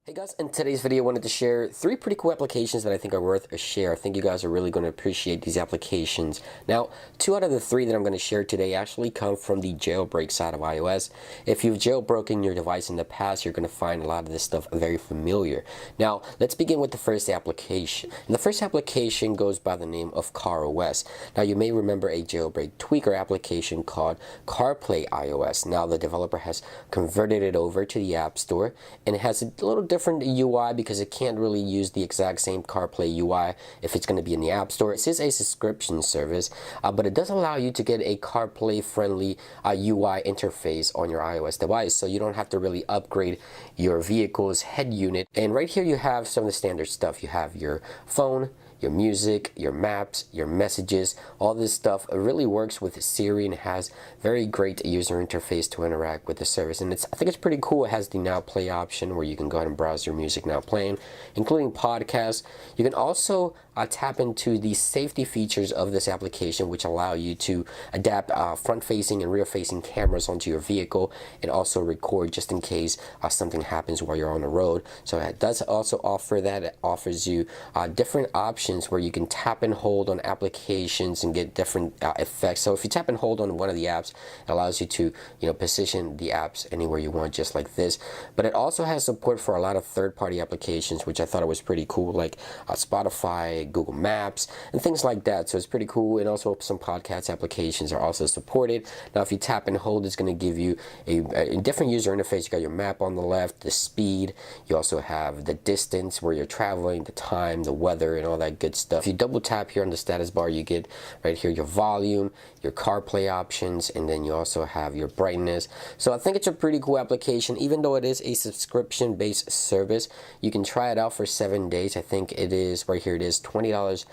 Hey guys, in today's video I wanted to share three pretty cool applications that I think are worth a share. I think you guys are really going to appreciate these applications. Now, two out of the three that I'm going to share today actually come from the jailbreak side of iOS. If you've jailbroken your device in the past, you're going to find a lot of this stuff very familiar. Now, let's begin with the first application. And the first application goes by the name of CarOS. Now, you may remember a jailbreak tweaker application called CarPlay iOS. Now, the developer has converted it over to the App Store, and it has a little different UI because it can't really use the exact same CarPlay UI if it's going to be in the App Store. It is a subscription service, but it does allow you to get a CarPlay friendly UI interface on your iOS device, so you don't have to really upgrade your vehicle's head unit. And right here you have some of the standard stuff. You have your phone, your music, your maps, your messages, all this stuff. It really works with Siri and has very great user interface to interact with the service. And I think it's pretty cool. It has the Now Play option where you can go ahead and browse your music now playing, including podcasts. You can also tap into the safety features of this application, which allow you to adapt front-facing and rear-facing cameras onto your vehicle and also record just in case something happens while you're on the road. So it does also offer that. It offers you different options where you can tap and hold on applications and get different effects. So if you tap and hold on one of the apps, it allows you to position the apps anywhere you want, just like this. But it also has support for a lot of third-party applications, which I thought it was pretty cool, like Spotify, Google Maps, and things like that. So it's pretty cool. And also some podcast applications are also supported. Now if you tap and hold, it's going to give you a different user interface. You got your map on the left, the speed, you also have the distance where you're traveling, the time, the weather, and all that good stuff. If you double tap here on the status bar, you get right here your volume, your CarPlay options, and then you also have your brightness. So I think it's a pretty cool application. Even though it is a subscription based service, you can try it out for 7 days. I think it is right here, it is $20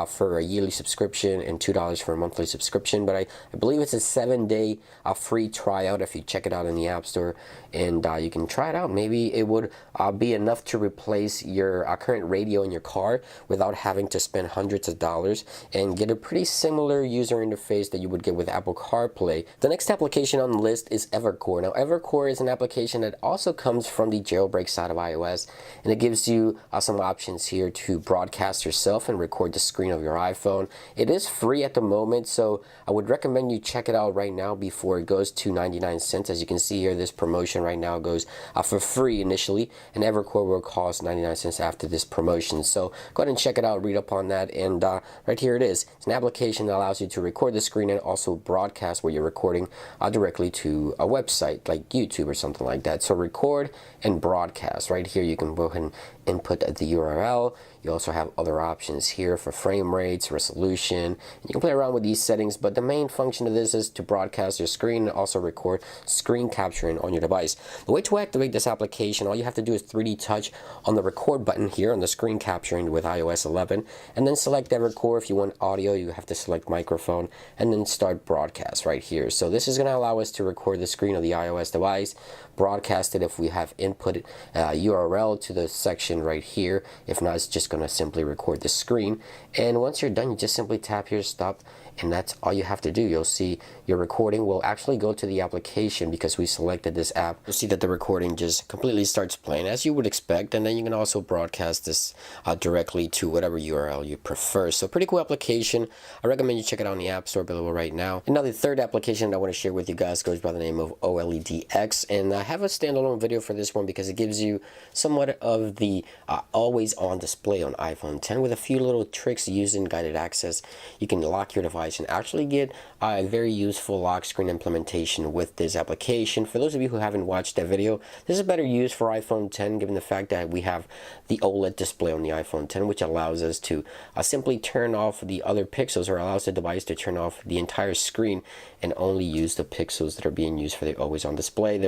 for a yearly subscription and $2 for a monthly subscription. But I believe it's a 7-day free tryout if you check it out in the App Store, and you can try it out. Maybe it would be enough to replace your current radio in your car without having to spend hundreds of dollars and get a pretty similar user interface that you would get with Apple CarPlay. The next application on the list is Evercore. Now Evercore is an application that also comes from the jailbreak side of iOS, and it gives you some options here to broadcast yourself and record the screen of your iPhone. It is free at the moment, so I would recommend you check it out right now before it goes to 99 cents. As you can see here, this promotion right now goes for free initially, and Evercore will cost 99 cents after this promotion. So go ahead and check it out, read up on that, and right here it is. It's an application that allows you to record the screen and also broadcast where you're recording directly to a website like YouTube or something like that. So record and broadcast. Right here you can go ahead and input the URL. You also have other options here for frame rates, resolution. You can play around with these settings, but the main function of this is to broadcast your screen and also record screen capturing on your device. The way to activate this application, all you have to do is 3D touch on the record button here on the screen capturing with iOS 11, and then select Evercore. If you want audio, you have to select microphone, and then start broadcast right here. So this is going to allow us to record the screen of the iOS device, broadcast it if we have input URL to the section right here. If not, it's just going to simply record the screen, and once you're done, you just simply tap here, stop, and that's all you have to do. You'll see your recording will actually go to the application because we selected this app. You'll see that the recording just completely starts playing as you would expect, and then you can also broadcast this directly to whatever URL you prefer. So pretty cool application. I recommend you check it out on the App Store below right now. And now the third application I want to share with you guys goes by the name of OLEDX, and I have a standalone video for this one because it gives you somewhat of the always on display on iPhone 10 with a few little tricks using guided access. You can lock your device and actually get a very useful lock screen implementation with this application. For those of you who haven't watched that video, this is better used for iPhone 10 given the fact that we have the OLED display on the iPhone 10, which allows us to simply turn off the other pixels, or allows the device to turn off the entire screen and only use the pixels that are being used for the always on display,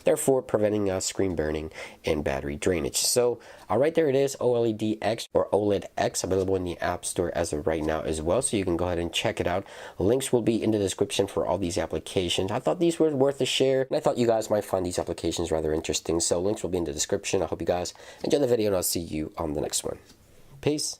therefore preventing screen burning and battery drainage. So right there it is, OLEDX or OLED X, available in the App Store as of right now as well, so you can go ahead and check it out. Links will be in the description for all these applications. I thought these were worth a share, and I thought you guys might find these applications rather interesting, so links will be in the description. I hope you guys enjoy the video, and I'll see you on the next one. Peace.